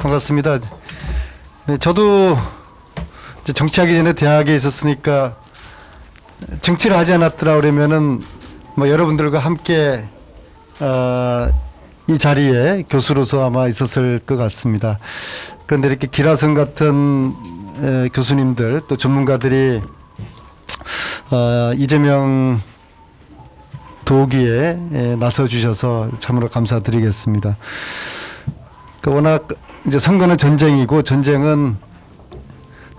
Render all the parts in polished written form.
반갑습니다. 네, 저도 이제 정치하기 전에 대학에 있었으니까 정치를 하지 않았더라 그러면은 뭐 여러분들과 함께 이 자리에 교수로서 아마 있었을 것 같습니다. 그런데 이렇게 기라성 같은 교수님들 또 전문가들이 이재명 도기에 나서 주셔서 참으로 감사드리겠습니다. 워낙 이제 선거는 전쟁이고 전쟁은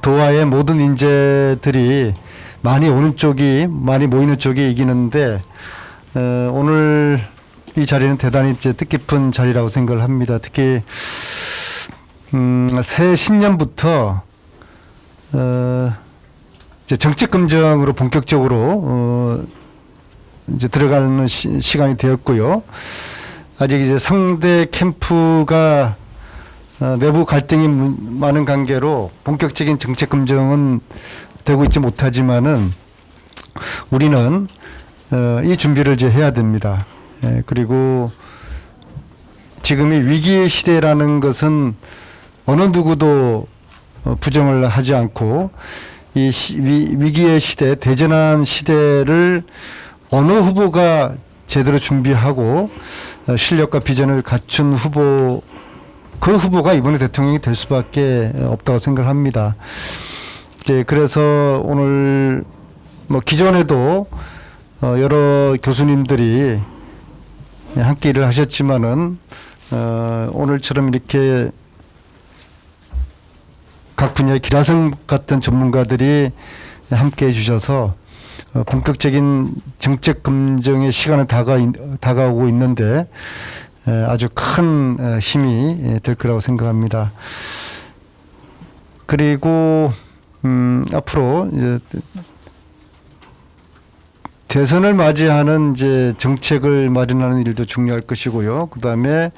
도하의 모든 인재들이 많이 모이는 쪽이 이기는데 오늘 이 자리는 대단히 이제 뜻깊은 자리라고 생각을 합니다. 특히 새 신년부터 이제 정책 검증으로 본격적으로 이제 들어가는 시간이 되었고요. 아직 이제 상대 캠프가 내부 갈등이 많은 관계로 본격적인 정책 검증은 되고 있지 못하지만은 우리는 이 준비를 이제 해야 됩니다. 그리고 지금이 위기의 시대라는 것은 어느 누구도 부정을 하지 않고 이 위기의 시대, 대전한 시대를 어느 후보가 제대로 준비하고 실력과 비전을 갖춘 그 후보가 이번에 대통령이 될 수밖에 없다고 생각합니다. 이제 그래서 오늘 뭐 기존에도 여러 교수님들이 함께 일을 하셨지만은 오늘처럼 이렇게 각 분야의 기라성 같은 전문가들이 함께 해주셔서 본격적인 정책 검증의 시간은 다가오고 있는데 아주 큰 힘이 될 거라고 생각합니다. 그리고 앞으로 이제 대선을 맞이하는 이제 정책을 마련하는 일도 중요할 것이고요. 그다음에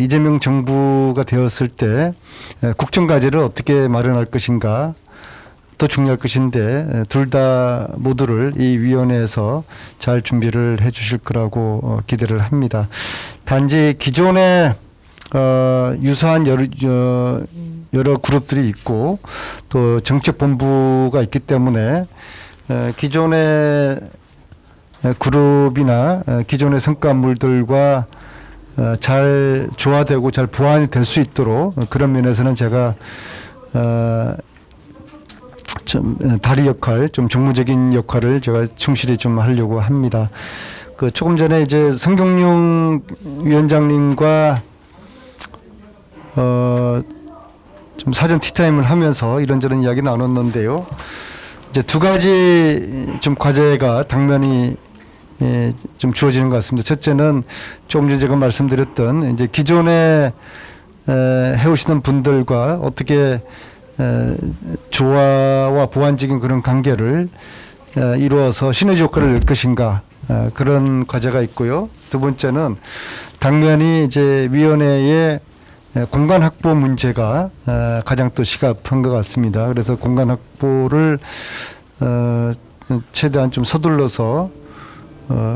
이재명 정부가 되었을 때 국정과제를 어떻게 마련할 것인가 또 중요할 것인데 둘 다 모두를 이 위원회에서 잘 준비를 해 주실 거라고 기대를 합니다. 단지 기존에 유사한 여러 그룹들이 있고 또 정책본부가 있기 때문에 기존의 그룹이나 기존의 성과물들과 잘 조화되고 잘 보완이 될 수 있도록 그런 면에서는 제가 좀 다리 역할, 좀 정무적인 역할을 제가 충실히 좀 하려고 합니다. 그 조금 전에 이제 성경용 위원장님과 좀 사전 티타임을 하면서 이런저런 이야기 나눴는데요. 이제 두 가지 좀 과제가 당면이 좀 주어지는 것 같습니다. 첫째는 조금 전에 제가 말씀드렸던 이제 기존에 해오시는 분들과 어떻게 조화와 보완적인 그런 관계를 이루어서 시너지 효과를 낼 것인가 그런 과제가 있고요. 두 번째는 당면이 이제 위원회의 공간 확보 문제가 가장 또 시급한 것 같습니다. 그래서 공간 확보를 최대한 좀 서둘러서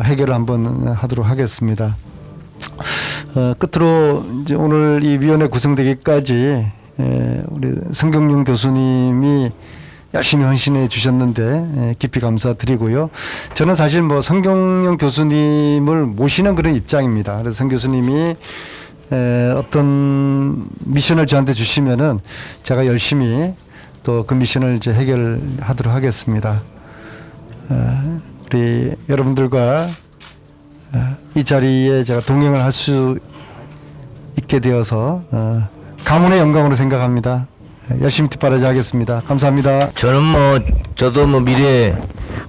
해결을 한번 하도록 하겠습니다. 끝으로 이제 오늘 이 위원회 구성되기까지 우리 성경용 교수님이 열심히 헌신해 주셨는데 깊이 감사드리고요. 저는 사실 뭐 성경용 교수님을 모시는 그런 입장입니다. 그래서 성 교수님이 어떤 미션을 저한테 주시면은 제가 열심히 또 그 미션을 이제 해결하도록 하겠습니다. 우리 여러분들과 이 자리에 제가 동행을 할 수 있게 되어서 가문의 영광으로 생각합니다. 열심히 뒷바라지 하겠습니다. 감사합니다. 저도 미래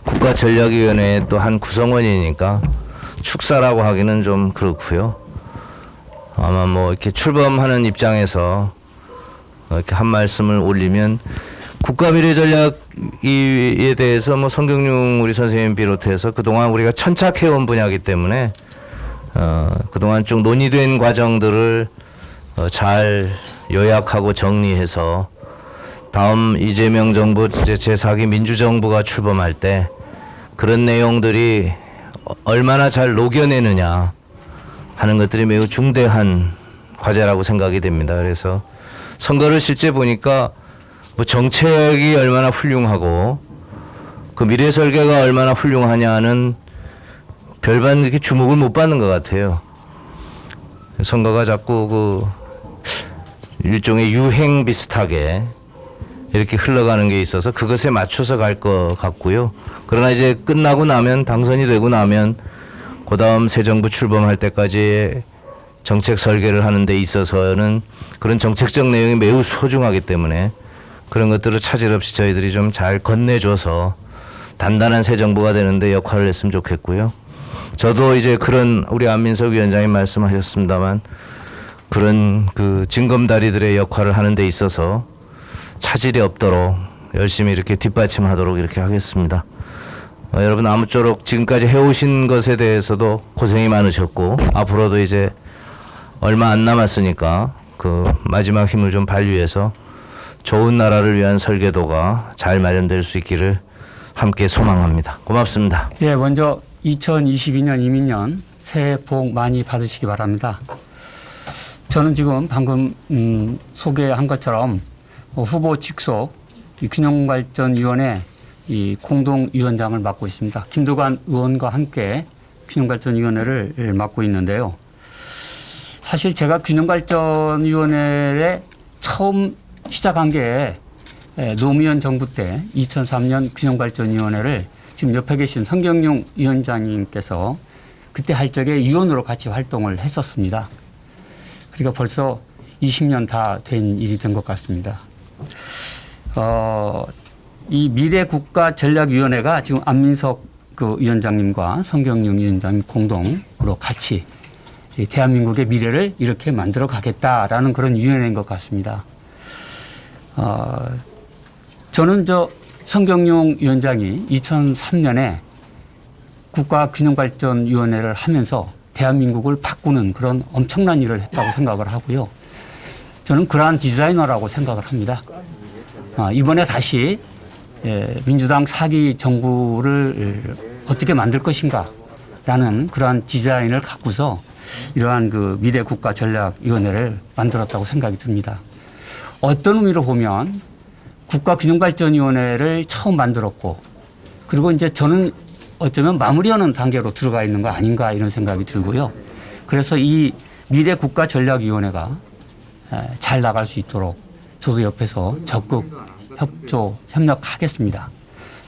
국가전략위원회의 또 한 구성원이니까 축사라고 하기는 좀 그렇고요. 아마 이렇게 출범하는 입장에서 이렇게 한 말씀을 올리면 국가미래전략위에 대해서 성경용 우리 선생님 비롯해서 그동안 우리가 천착해온 분야이기 때문에 그동안 쭉 논의된 과정들을 잘 요약하고 정리해서 다음 이재명 정부 제4기 민주정부가 출범할 때 그런 내용들이 얼마나 잘 녹여내느냐 하는 것들이 매우 중대한 과제라고 생각이 됩니다. 그래서 선거를 실제 보니까 뭐 정책이 얼마나 훌륭하고 그 미래 설계가 얼마나 훌륭하냐는 별반 이렇게 주목을 못 받는 것 같아요. 선거가 자꾸 그 일종의 유행 비슷하게 이렇게 흘러가는 게 있어서 그것에 맞춰서 갈 것 같고요. 그러나 이제 끝나고 나면 당선이 되고 나면 그 다음 새 정부 출범할 때까지 정책 설계를 하는 데 있어서는 그런 정책적 내용이 매우 소중하기 때문에 그런 것들을 차질 없이 저희들이 좀 잘 건네줘서 단단한 새 정부가 되는데 역할을 했으면 좋겠고요. 저도 이제 그런 우리 안민석 위원장님 말씀하셨습니다만 그런 그 징검다리들의 역할을 하는 데 있어서 차질이 없도록 열심히 이렇게 뒷받침하도록 이렇게 하겠습니다. 여러분 아무쪼록 지금까지 해오신 것에 대해서도 고생이 많으셨고 앞으로도 이제 얼마 안 남았으니까 그 마지막 힘을 좀 발휘해서 좋은 나라를 위한 설계도가 잘 마련될 수 있기를 함께 소망합니다. 고맙습니다. 예, 먼저 2022년 이민년 새해 복 많이 받으시기 바랍니다. 저는 지금 방금 소개한 것처럼 후보 직속 이 균형발전위원회 이 공동위원장을 맡고 있습니다. 김두관 의원과 함께 균형발전위원회를 맡고 있는데요. 사실 제가 균형발전위원회에 처음 시작한 게 노무현 정부 때 2003년 균형발전위원회를 지금 옆에 계신 성경용 위원장님께서 그때 할 적에 위원으로 같이 활동을 했었습니다. 그러니까 벌써 20년 다 된 일이 된 것 같습니다. 이 미래국가전략위원회가 지금 안민석 그 위원장님과 성경용 위원장님 공동으로 같이 이 대한민국의 미래를 이렇게 만들어 가겠다라는 그런 위원회인 것 같습니다. 저는 성경용 위원장이 2003년에 국가균형발전위원회를 하면서 대한민국을 바꾸는 그런 엄청난 일을 했다고 생각을 하고요. 저는 그러한 디자이너라고 생각을 합니다. 이번에 다시 민주당 4기 정부를 어떻게 만들 것인가 라는 그러한 디자인을 갖고서 이러한 그 미래국가전략위원회를 만들었다고 생각이 듭니다. 어떤 의미로 보면 국가균형발전위원회를 처음 만들었고 그리고 이제 저는 어쩌면 마무리하는 단계로 들어가 있는 거 아닌가 이런 생각이 들고요. 그래서 이 미래국가전략위원회가 잘 나갈 수 있도록 저도 옆에서 적극 협력하겠습니다.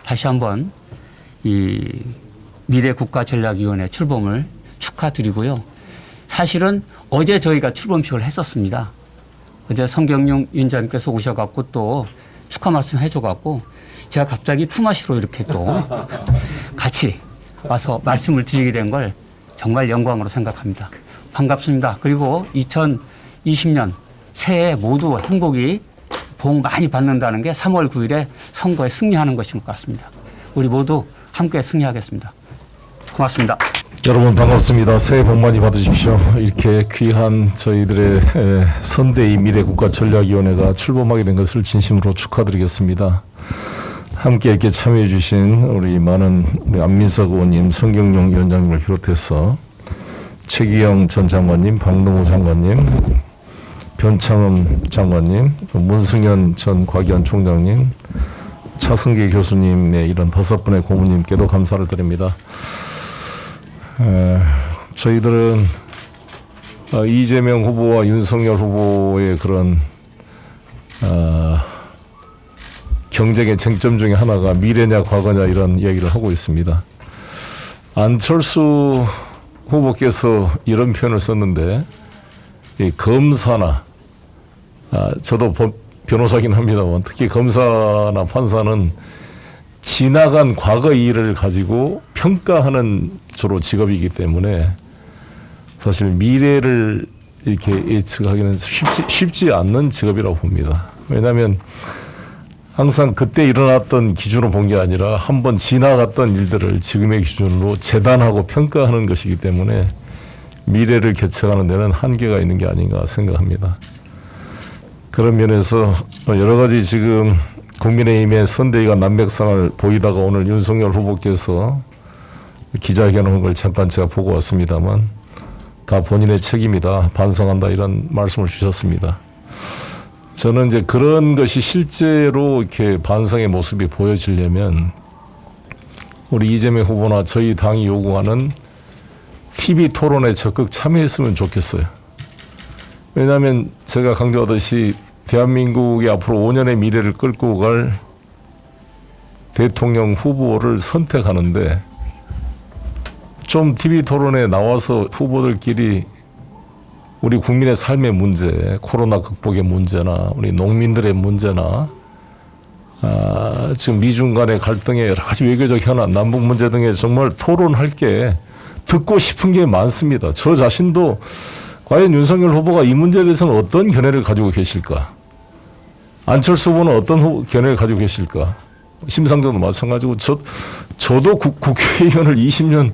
다시 한번 이 미래국가전략위원회 출범을 축하드리고요. 사실은 어제 저희가 출범식을 했었습니다. 어제 성경용 위원장님께서 오셔갖고 또 축하 말씀 해줘갖고 제가 갑자기 품앗이로 이렇게 또 같이 와서 말씀을 드리게 된 걸 정말 영광으로 생각합니다. 반갑습니다. 그리고 2020년 새해 모두 행복이 복 많이 받는다는 게 3월 9일에 선거에 승리하는 것인 것 같습니다. 우리 모두 함께 승리하겠습니다. 고맙습니다. 여러분 반갑습니다. 새해 복 많이 받으십시오. 이렇게 귀한 저희들의 선대위 미래국가전략위원회가 출범하게 된 것을 진심으로 축하드리겠습니다. 함께 이렇게 참여해 주신 우리 많은 우리 안민석 의원님, 성경용 위원장님을 비롯해서 최기영 전 장관님, 박노무 장관님, 변창흠 장관님, 문승현 전 과기원 총장님, 차승기 교수님의 이런 5분의 고문님께도 감사를 드립니다. 저희들은 이재명 후보와 윤석열 후보의 그런 경쟁의 쟁점 중에 하나가 미래냐 과거냐 이런 이야기를 하고 있습니다. 안철수 후보께서 이런 표현을 썼는데 이 검사나 저도 변호사긴 합니다만 특히 검사나 판사는 지나간 과거 일을 가지고 평가하는 주로 직업이기 때문에 사실 미래를 이렇게 예측하기는 쉽지 않는 직업이라고 봅니다. 왜냐하면 항상 그때 일어났던 기준으로 본 게 아니라 한번 지나갔던 일들을 지금의 기준으로 재단하고 평가하는 것이기 때문에 미래를 개척하는 데는 한계가 있는 게 아닌가 생각합니다. 그런 면에서 여러 가지 지금 국민의힘의 선대위가 난맥상을 보이다가 오늘 윤석열 후보께서 기자회견한 걸 잠깐 제가 보고 왔습니다만 다 본인의 책임이다, 반성한다 이런 말씀을 주셨습니다. 저는 이제 그런 것이 실제로 이렇게 반성의 모습이 보여지려면 우리 이재명 후보나 저희 당이 요구하는 TV 토론에 적극 참여했으면 좋겠어요. 왜냐하면 제가 강조하듯이 대한민국의 앞으로 5년의 미래를 끌고 갈 대통령 후보를 선택하는데 좀 TV 토론에 나와서 후보들끼리 우리 국민의 삶의 문제, 코로나 극복의 문제나 우리 농민들의 문제나 지금 미중 간의 갈등의 여러 가지 외교적 현안, 남북 문제 등에 정말 토론할 게 듣고 싶은 게 많습니다. 저 자신도 과연 윤석열 후보가 이 문제에 대해서는 어떤 견해를 가지고 계실까? 안철수 후보는 어떤 견해를 가지고 계실까? 심상정도 마찬가지고 저도 국회의원을 20년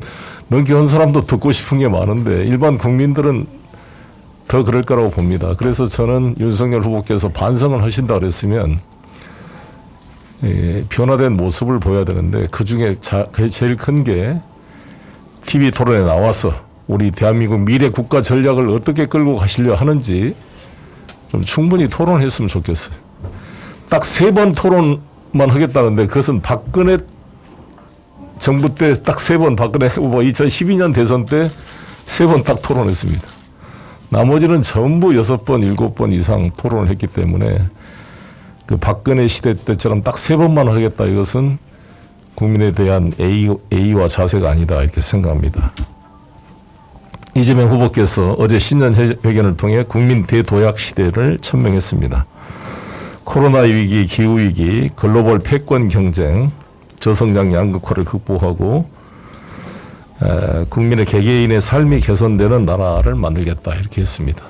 넘게 한 사람도 듣고 싶은 게 많은데 일반 국민들은 더 그럴 거라고 봅니다. 그래서 저는 윤석열 후보께서 반성을 하신다 그랬으면 변화된 모습을 보여야 되는데 그중에 제일 큰 게 TV 토론에 나와서 우리 대한민국 미래 국가 전략을 어떻게 끌고 가시려 하는지 좀 충분히 토론을 했으면 좋겠어요. 딱 3번 토론만 하겠다는데 그것은 박근혜 정부 때 딱 3번, 박근혜 후보 2012년 대선 때 3번 딱 토론했습니다. 나머지는 전부 6번, 7번 이상 토론을 했기 때문에 그 박근혜 시대 때처럼 딱 3번만 하겠다 이것은 국민에 대한 A와 자세가 아니다 이렇게 생각합니다. 이재명 후보께서 어제 신년 회견을 통해 국민 대도약 시대를 천명했습니다. 코로나 위기, 기후위기, 글로벌 패권 경쟁, 저성장 양극화를 극복하고 국민의 개개인의 삶이 개선되는 나라를 만들겠다 이렇게 했습니다.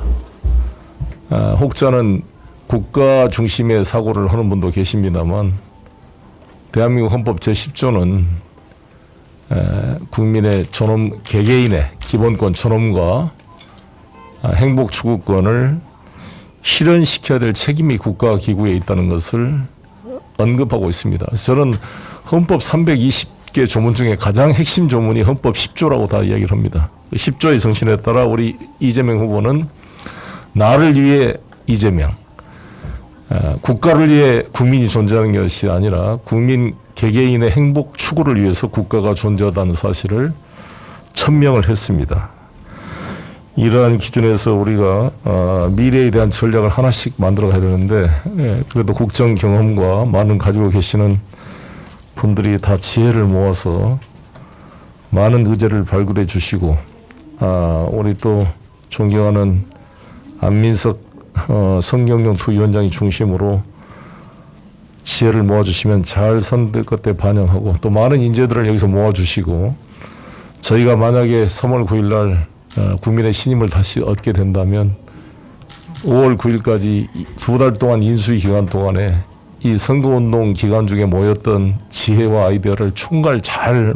혹자는 국가 중심의 사고를 하는 분도 계십니다만 대한민국 헌법 제10조는 국민의 존엄, 개개인의 기본권 존엄과 행복 추구권을 실현시켜야 될 책임이 국가 기구에 있다는 것을 언급하고 있습니다. 저는 헌법 320개 조문 중에 가장 핵심 조문이 헌법 10조라고 다 이야기를 합니다. 10조의 정신에 따라 우리 이재명 후보는 나를 위해 이재명, 국가를 위해 국민이 존재하는 것이 아니라 국민 개개인의 행복 추구를 위해서 국가가 존재하다는 사실을 천명을 했습니다. 이러한 기준에서 우리가 미래에 대한 전략을 하나씩 만들어 가야 되는데 그래도 국정 경험과 많은 가지고 계시는 분들이 다 지혜를 모아서 많은 의제를 발굴해 주시고 우리 또 존경하는 안민석 성경용 투 위원장이 중심으로 지혜를 모아주시면 잘 선될 것 때 반영하고 또 많은 인재들을 여기서 모아주시고 저희가 만약에 3월 9일 날 국민의 신임을 다시 얻게 된다면 5월 9일까지 2달 동안 인수위 기간 동안에 이 선거운동 기간 중에 모였던 지혜와 아이디어를 총괄 잘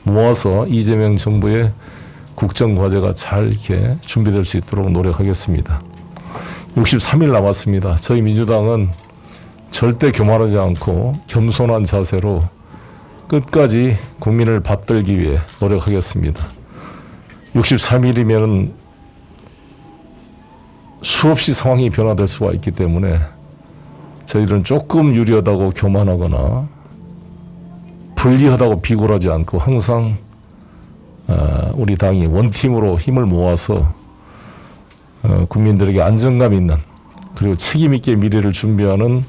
모아서 이재명 정부의 국정과제가 잘 이렇게 준비될 수 있도록 노력하겠습니다. 63일 남았습니다. 저희 민주당은 절대 교만하지 않고 겸손한 자세로 끝까지 국민을 받들기 위해 노력하겠습니다. 63일이면 수없이 상황이 변화될 수가 있기 때문에 저희들은 조금 유리하다고 교만하거나 불리하다고 비굴하지 않고 항상 우리 당이 원팀으로 힘을 모아서 국민들에게 안정감 있는 그리고 책임 있게 미래를 준비하는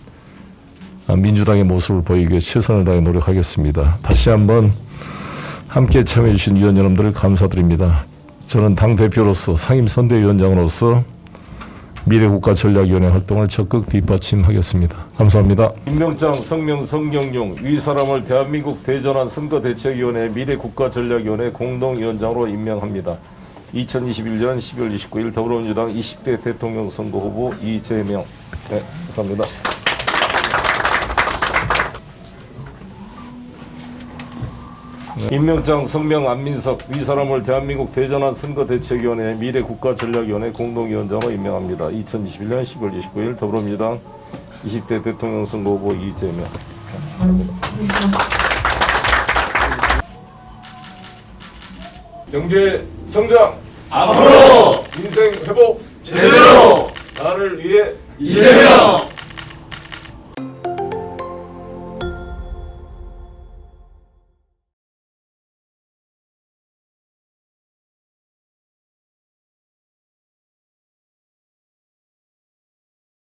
민주당의 모습을 보이기 위해 최선을 다해 노력하겠습니다. 다시 한번 함께 참여해 주신 위원 여러분들 감사드립니다. 저는 당대표로서 상임선대위원장으로서 미래국가전략위원회 활동을 적극 뒷받침하겠습니다. 감사합니다. 임명장, 성명, 성경용 위 사람을 대한민국 대전환 선거대책위원회 미래국가전략위원회 공동위원장으로 임명합니다. 2021년 12월 29일 더불어민주당 20대 대통령 선거 후보 이재명. 네, 감사합니다. 임명장, 성명, 안민석 위 사람을 대한민국 대전환 선거대책위원회 미래국가전략위원회 공동위원장으로 임명합니다. 2021년 12월 29일 더불어민주당 20대 대통령 선거 후보 이재명. 경제 성장, 앞으로 인생 회복